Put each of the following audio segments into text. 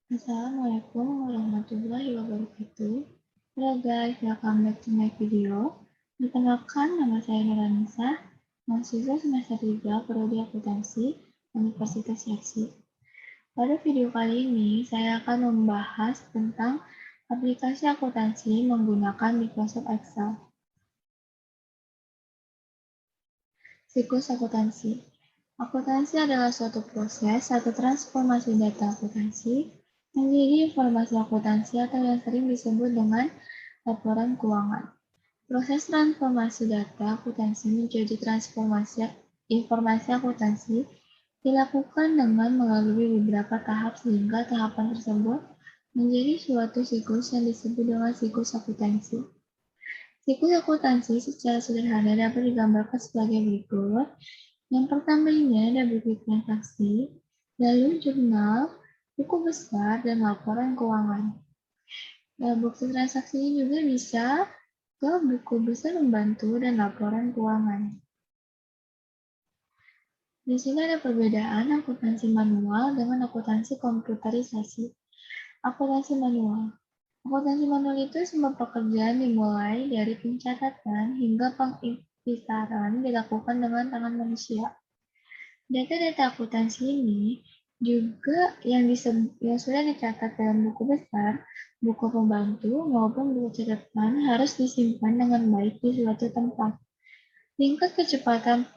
Assalamualaikum warahmatullahi wabarakatuh. Halo guys, welcome back to my video. Perkenalkan, nama saya Nurhanisa, mahasiswa semester 3 Prodi Akuntansi Universitas Yaksi. Pada video kali ini, saya akan membahas tentang aplikasi akuntansi menggunakan Microsoft Excel. Siklus akuntansi. Akuntansi adalah suatu proses atau transformasi data akuntansi menjadi informasi akuntansi atau yang sering disebut dengan laporan keuangan. Proses transformasi data akuntansi menjadi transformasi informasi akuntansi dilakukan dengan melalui beberapa tahap sehingga tahapan tersebut menjadi suatu siklus yang disebut dengan siklus akuntansi. Siklus akuntansi secara sederhana dapat digambarkan sebagai berikut. Yang pertama ini ada buku transaksi, lalu jurnal, buku besar, dan laporan keuangan. Nah, buku transaksi ini juga bisa ke buku besar membantu dan laporan keuangan. Di sini ada perbedaan akuntansi manual dengan akuntansi komputerisasi. Akuntansi manual. Akuntansi manual itu semua pekerjaan dimulai dari pencatatan hingga pengikhtisaran dilakukan dengan tangan manusia. Data-data akuntansi ini juga yang sudah dicatat dalam buku besar, buku pembantu, maupun buku catatan harus disimpan dengan baik di suatu tempat. Tingkat kecepatan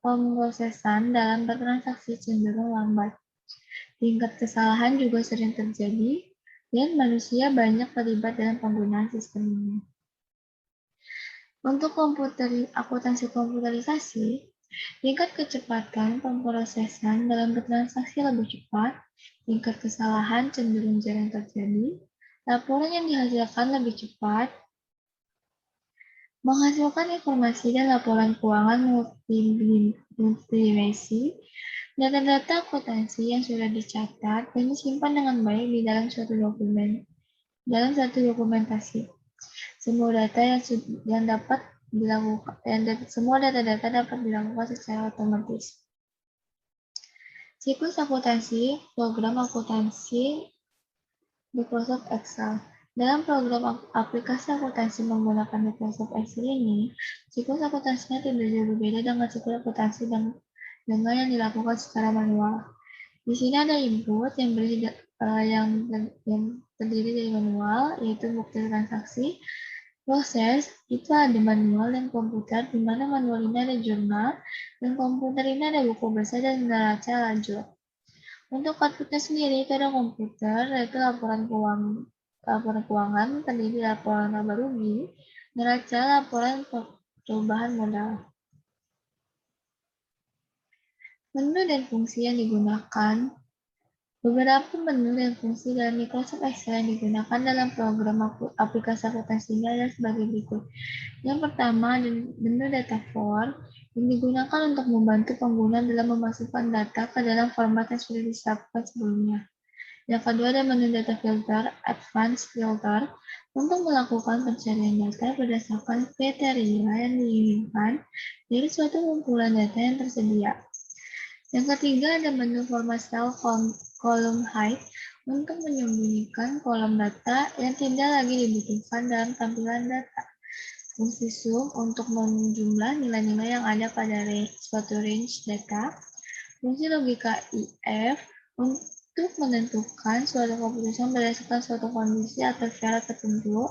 pemrosesan dalam bertransaksi cenderung lambat. Tingkat kesalahan juga sering terjadi, dan manusia banyak terlibat dalam penggunaan sistem ini. Untuk akuntansi komputerisasi, tingkat kecepatan pemrosesan dalam bertransaksi lebih cepat, tingkat kesalahan cenderung jarang terjadi, laporan yang dihasilkan lebih cepat, menghasilkan informasi dan laporan keuangan multidimensi, data-data akuntansi yang sudah dicatat dan disimpan dengan baik di dalam satu dokumentasi. Semua data yang dapat dilakukan semua data-data dapat dilakukan secara otomatis. Siklus akuntansi, program akuntansi Microsoft Excel. Dalam program aplikasi akuntansi menggunakan Microsoft Excel ini, siklus akuntansinya tidak jauh berbeda dengan siklus akuntansi dengan yang dilakukan secara manual. Di sini ada input yang terdiri dari manual, yaitu bukti transaksi. Proses itu ada manual dan komputer, di mana manual ini ada jurnal, dan komputer ini ada buku besar dan neraca lajur. Untuk outputnya sendiri itu ada komputer, yaitu laporan keuangan terdiri dari laporan laba rugi, neraca, laporan perubahan modal. Menu dan fungsi yang digunakan. Beberapa menu dan fungsi dalam Microsoft Excel yang digunakan dalam program aplikasi akuntansi ini adalah sebagai berikut. Yang pertama, menu data form yang digunakan untuk membantu pengguna dalam memasukkan data ke dalam format yang sudah disiapkan sebelumnya. Yang kedua, ada menu data filter, advanced filter, untuk melakukan pencarian data berdasarkan kriteria yang diinginkan dari suatu kumpulan data yang tersedia. Yang ketiga, ada menu format cell column hide untuk menyembunyikan kolom data yang tidak lagi dibutuhkan dalam tampilan data. Fungsi zoom untuk menjumlah nilai-nilai yang ada pada suatu range data. Fungsi logika if untuk menentukan suatu keputusan berdasarkan suatu kondisi atau syarat tertentu.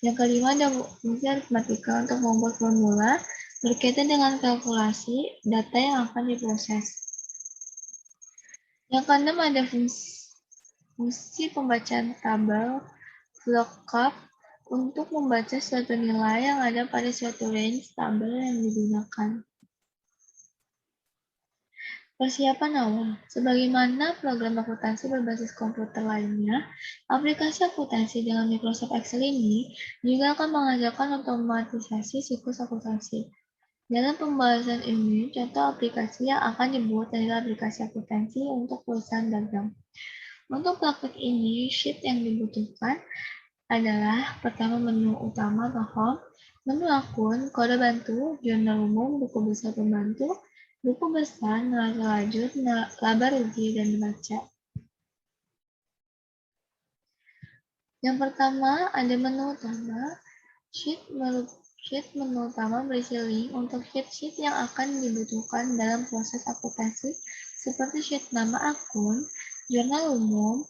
Yang kelima, ada fungsi aritmatika untuk membuat formula berkaitan dengan kalkulasi data yang akan diproses. Yang keenam, ada fungsi pembacaan tabel lookup untuk membaca suatu nilai yang ada pada suatu range tabel yang digunakan. Persiapan awal. Sebagaimana program akuntansi berbasis komputer lainnya, aplikasi akuntansi dengan Microsoft Excel ini juga akan mengajarkan otomatisasi siklus akuntansi. Dalam pembahasan ini, contoh aplikasi yang akan dibuat adalah aplikasi akuntansi untuk perusahaan dagang. Untuk praktik ini, sheet yang dibutuhkan adalah pertama menu utama atau home, menu akun, kode bantu, jurnal umum, buku besar pembantu, buku besar, neraca lajur, laba rugi, dan neraca. Yang pertama ada menu utama. Sheet menu utama berisi link untuk sheet-sheet yang akan dibutuhkan dalam proses aplikasi seperti sheet nama akun, jurnal umum,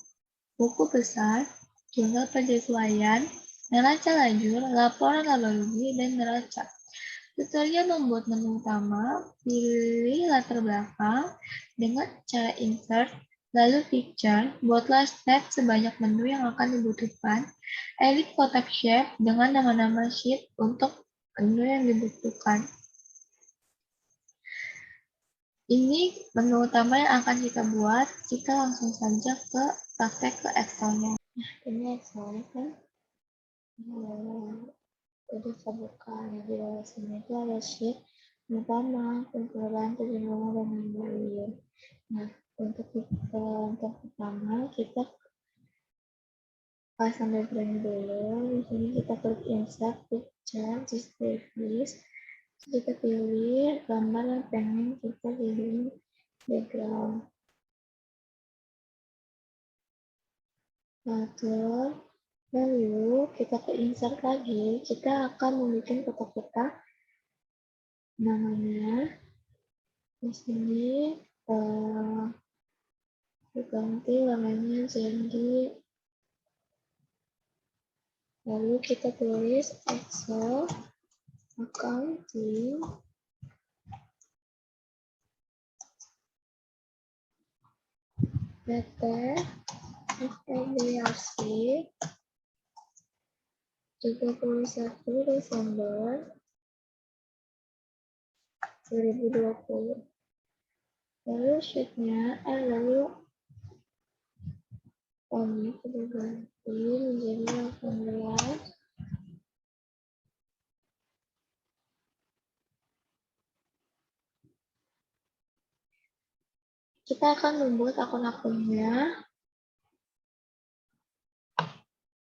buku besar, jurnal penyesuaian, neraca lajur, laporan laba rugi, dan neraca. Tutorial membuat menu utama, pilih latar belakang dengan cara insert, lalu picture, buatlah step sebanyak menu yang akan dibutuhkan, edit kotak shape dengan nama-nama sheet untuk menu yang dibutuhkan. Ini menu utama yang akan kita buat, kita langsung saja ke praktek ke Excel-nya. Nah, ini Excel-nya kan. Udah saya buka, di bawah sini itu ada sheet pertama, kumpulan terjemahan dan lain-lain. Nah, untuk pertama kita pasang background dulu. Di sini kita klik insert picture, display list. Kita pilih gambar yang pengen kita jadiin background. Lalu kita ke insert lagi. Kita akan membuat kotak-kotak namanya. Di sini diganti warnanya jadi, lalu kita tulis Excel accounting PT FEBRC 31 Desember 2020. Lalu sheetnya lalu ini kita ganti menjadi 18. Kita akan membuat akun-akunnya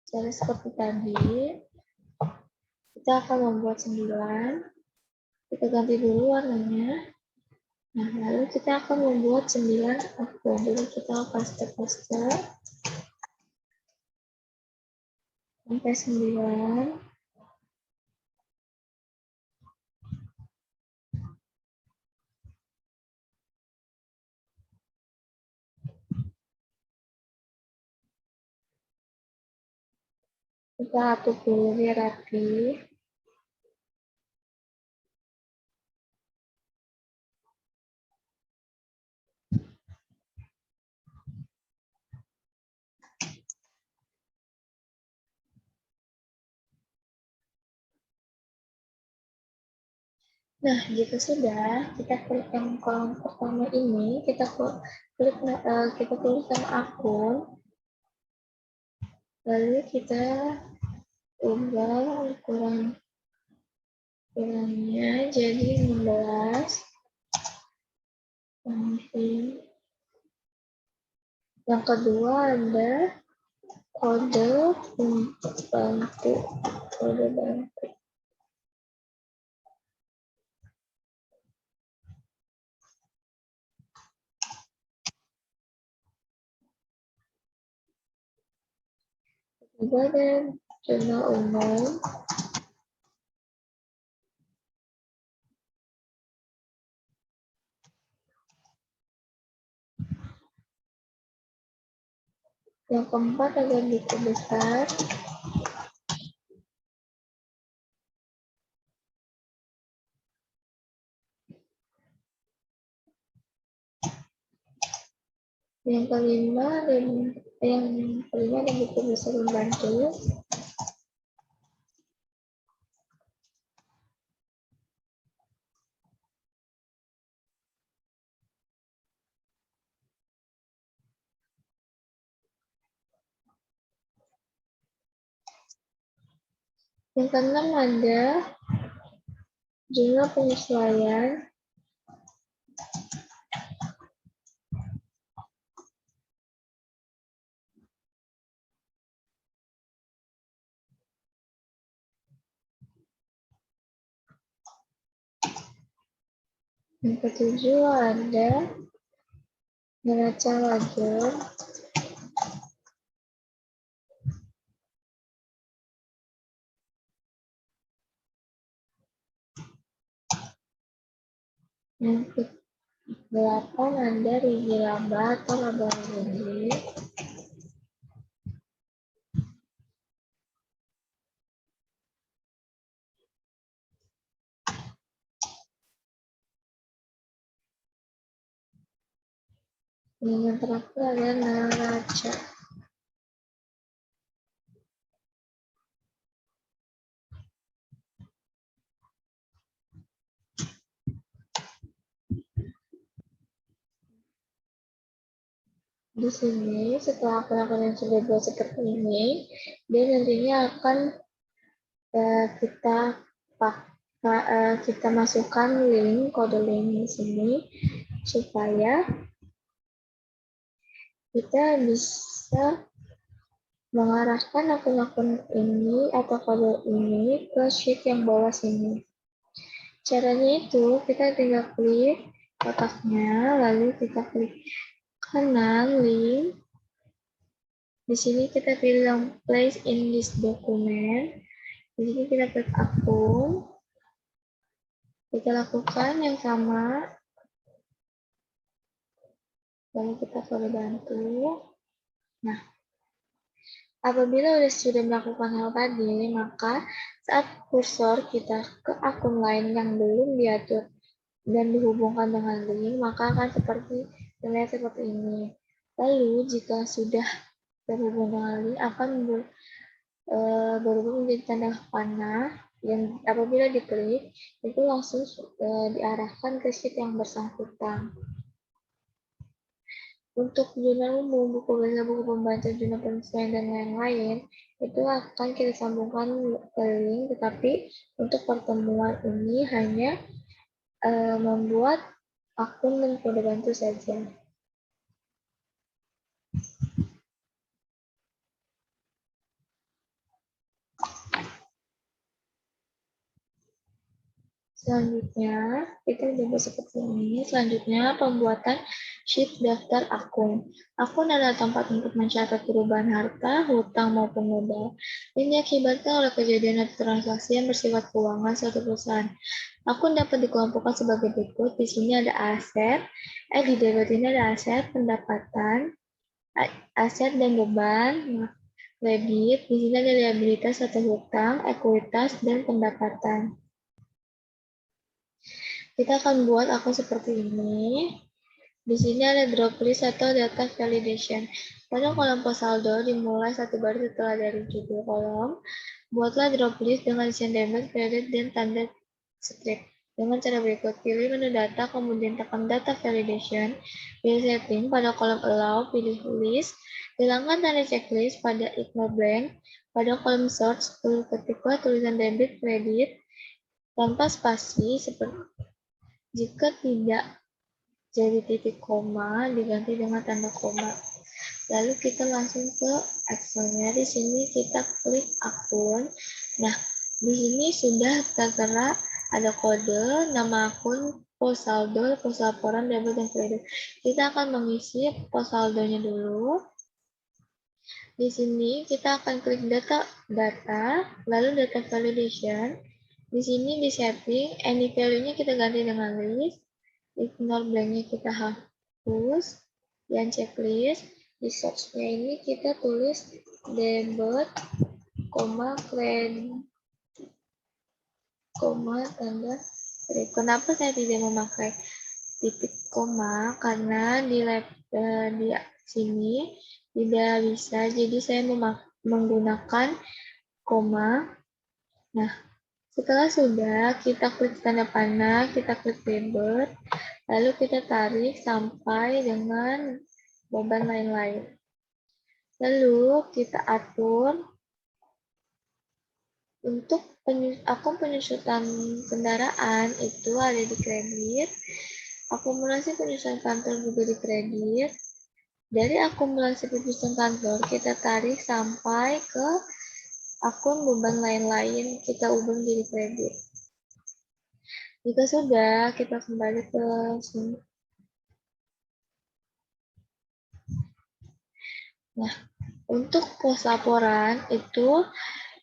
cara seperti tadi. Kita akan membuat 9. Kita ganti dulu warnanya. Nah, lalu kita akan membuat 9 akun. Jadi kita paste sampai 9. Kita atur dulu biar rapi. Nah, jika sudah, kita klik yang kolom pertama ini, kita klik kita tulis nama akun, lalu kita ubah ukurannya jadi 16. Yang kedua ada kode untuk bantu. Ketiga ada jurnal umum. Yang keempat ada buku besar. Yang kelima ada buku besar membantu. Yang keenam ada jurnal penyesuaian. Yang ketujuh ada neraca lajur. Yang ke-8 ada rugi laba atau laba rugi. Yang terakhir ada neraca. Di sini setelah akun-akun yang sudah dibuat seperti ini, dia nantinya akan kita masukkan kode link di sini supaya kita bisa mengarahkan akun-akun ini atau kode ini ke sheet yang bawah sini. Caranya itu kita tinggal klik kotaknya, lalu kita klik kanan link. Di sini kita pilih yang place in this document. Di sini kita klik akun. Kita lakukan yang sama. Lalu kita coba bantu. Nah, apabila sudah melakukan hal tadi, maka saat kursor kita ke akun lain yang belum diatur dan dihubungkan dengan link, maka akan terlihat seperti ini. Lalu, jika sudah terhubung dengan link, akan berubah menjadi tanda panah yang apabila diklik, itu langsung diarahkan ke sheet yang bersangkutan. Untuk jurnal umum, buku bahasa, buku pembaca, jurnal penyesuaian, dan lain-lain, itu akan kita sambungkan ke link, tetapi untuk pertemuan ini hanya membuat akun dan kode bantu saja. Selanjutnya, kita coba seperti ini. Selanjutnya, pembuatan sheet daftar akun. Akun adalah tempat untuk mencatat perubahan harta, hutang, maupun modal yang diakibatkan oleh kejadian atau transaksi yang bersifat keuangan suatu perusahaan. Akun dapat dikelompokkan sebagai berikut. Di sini ada aset, di debit ini ada aset, pendapatan, aset dan beban, kredit. Di sini ada liabilitas atau hutang, ekuitas, dan pendapatan. Kita akan buat akun seperti ini. Di sini ada drop list atau data validation. Pada kolom pos saldo dimulai satu baris setelah dari judul kolom. Buatlah drop list dengan isian debit, kredit, dan tanda strip. Dengan cara berikut, pilih menu data, kemudian tekan data validation. Pilih setting pada kolom allow, pilih list. Hilangkan tanda checklist pada ignore blank. Pada kolom search, ketiklah tulisan debit, kredit, tanpa spasi seperti jika tidak jadi titik koma, diganti dengan tanda koma. Lalu kita langsung ke Excel-nya. Di sini kita klik akun. Nah, di sini sudah tertera ada kode, nama akun, pos saldo, pos laporan, debit, dan kredit. Kita akan mengisi pos saldonya dulu. Di sini kita akan klik data, lalu data validation. Di sini di setting, any value-nya kita ganti dengan list. Ignore blank-nya kita hapus. Dan checklist. Di search-nya ini kita tulis debit, kredit, tanda strip. Kenapa saya tidak memakai titik koma? Karena di sini tidak bisa, jadi saya menggunakan koma. Nah, setelah sudah, kita klik tanda panah, kita klik debit, lalu kita tarik sampai dengan beban lain-lain. Lalu kita atur untuk akun penyusutan kendaraan itu ada di kredit, akumulasi penyusutan kantor juga di kredit. Dari akumulasi penyusutan kantor kita tarik sampai ke akun beban lain-lain, kita ubah jadi kredit. Jika sudah, kita kembali ke sini. Nah, untuk pos laporan itu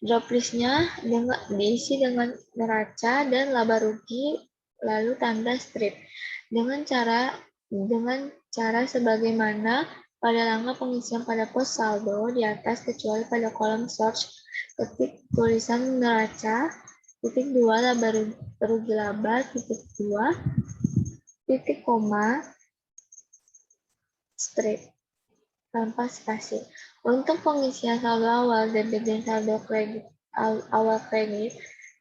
drop list-nya diisi dengan neraca dan laba rugi lalu tanda strip. Dengan cara sebagaimana pada langkah pengisian pada pos saldo di atas, kecuali pada kolom search, ketik tulisan neraca, titik 2 laba rugi laba, titik 2, titik koma, strip, tanpa spasi. Untuk pengisian saldo awal, debit dan saldo kredit awal kredit,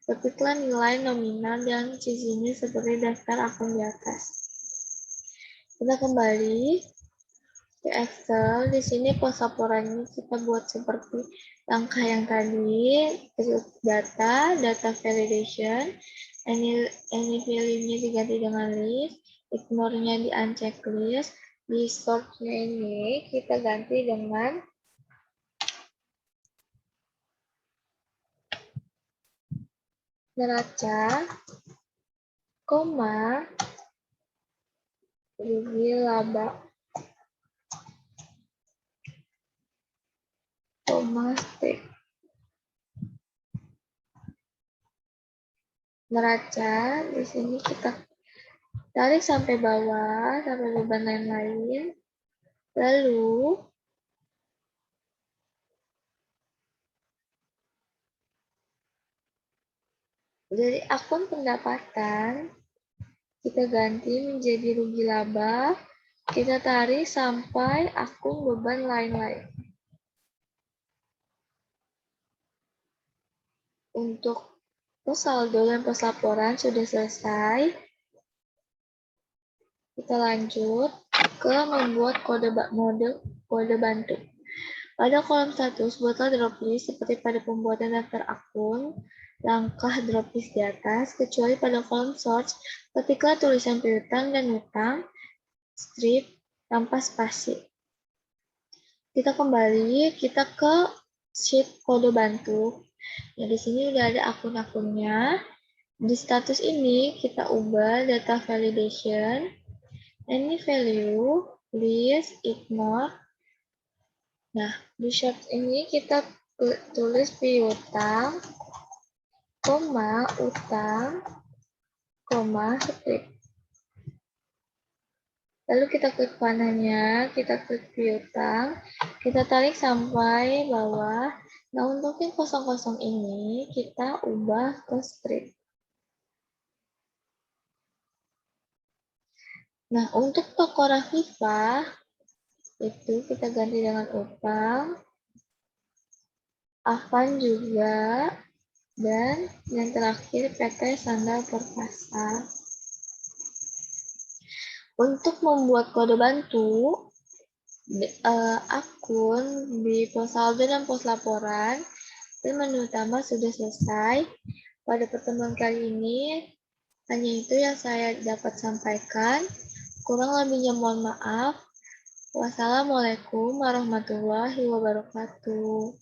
ketiklah nilai nominal dan cicinya seperti daftar akun di atas. Kita kembali ke Excel. Di sini pos laporannya kita buat seperti langkah yang tadi, data validation, any value-nya diganti dengan list, ignore-nya di uncheck list, di sort-nya ini kita ganti dengan neraca, koma, rugi laba, koma, strip. Neraca di sini kita tarik sampai bawah, sampai beban lain-lain. Lalu dari akun pendapatan kita ganti menjadi rugi laba. Kita tarik sampai akun beban lain-lain. Untuk pos saldo dan pos laporan sudah selesai. Kita lanjut ke membuat kode bantu. Pada kolom status, buatlah drop list seperti pada pembuatan daftar akun, langkah drop list di atas, kecuali pada kolom search, ketiklah tulisan piutang dan utang, strip, tanpa spasi. Kita kembali, kita ke sheet kode bantu. Nah, di sini udah ada akun-akunnya. Di status ini kita ubah data validation, any value, list, ignore. Nah, di short ini kita tulis piutang, koma, utang, koma, strip. Lalu kita klik panahnya, kita klik piutang, kita tarik sampai bawah. Nah, untuk yang kosong-kosong ini kita ubah ke strip. Nah, untuk toko Rafifa itu kita ganti dengan utang, Avan juga, dan yang terakhir PT Sandal Perkasa. Untuk membuat kode bantu akun di pos saldo dan pos laporan, dan menu utama sudah selesai. Pada pertemuan kali ini, hanya itu yang saya dapat sampaikan. Kurang lebihnya mohon maaf. Wassalamualaikum warahmatullahi wabarakatuh.